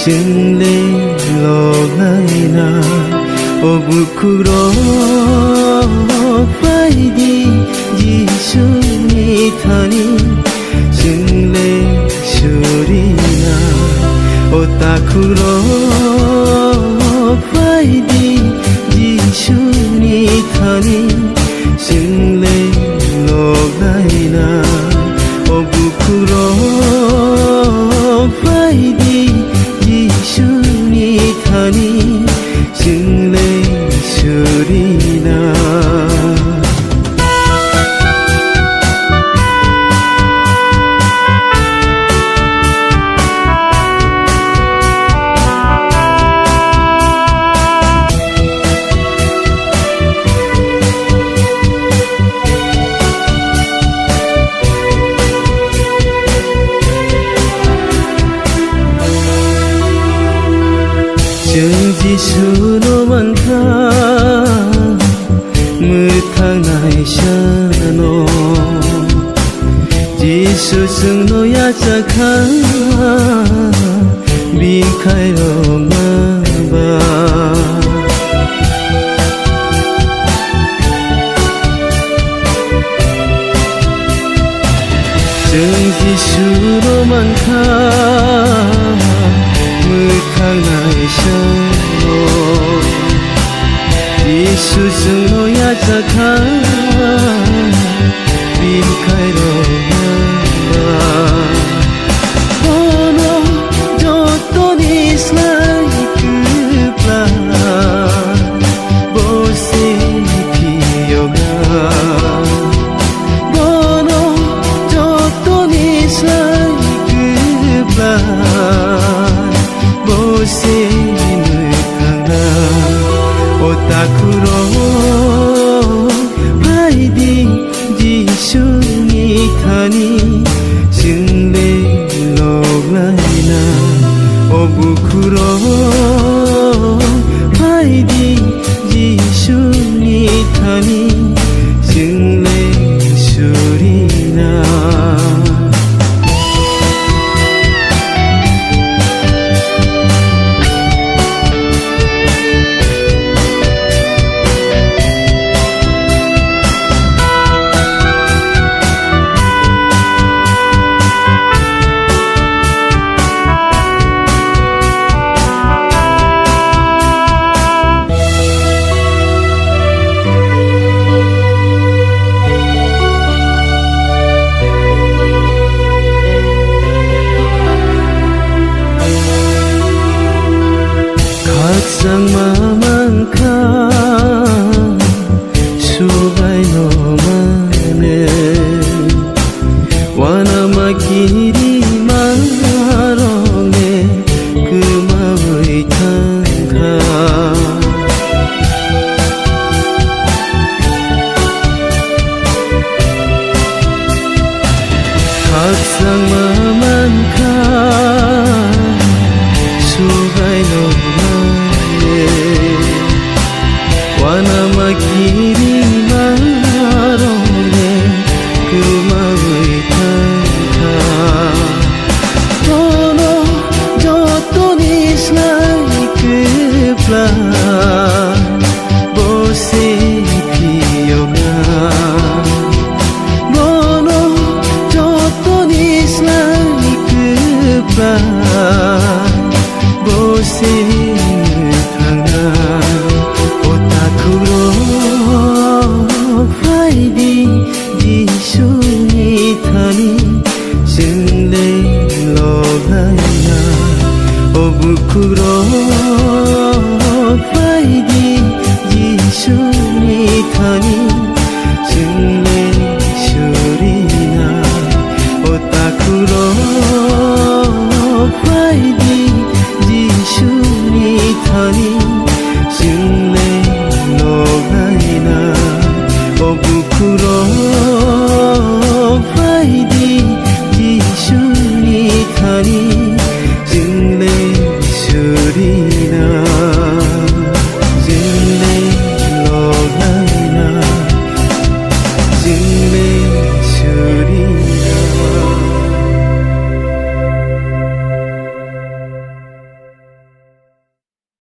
Single logaina o bukurok baidi Jisuni thani single surina o takhokrok baidi Jisuni thani single logaina o bukurok baidi Jisuni thani single surina Jisuno mantra mutang nai shano Jisu sungno ya chakha bikai ro maba Jisuno mantra mutang nai shano Jisu sungno ya chakha bikai ro maba Bono joto ni slai kupla bose piyoga Bono joto ni slai kupla bose o takhokrok baidi Jisuni thani single logaina o bukurok baidi Jisuni thani single surina Sang mamangka sugai no mane wana makiri marone kumawai tangka sang mamangka sugai no wana makiri marone kumawai tangka Bono joto ni slai kupla bose piyoga Bono joto ni slai kupla bose takhokrok baidi Jisuni thani single logaina o bukurok baidi Jisuni thani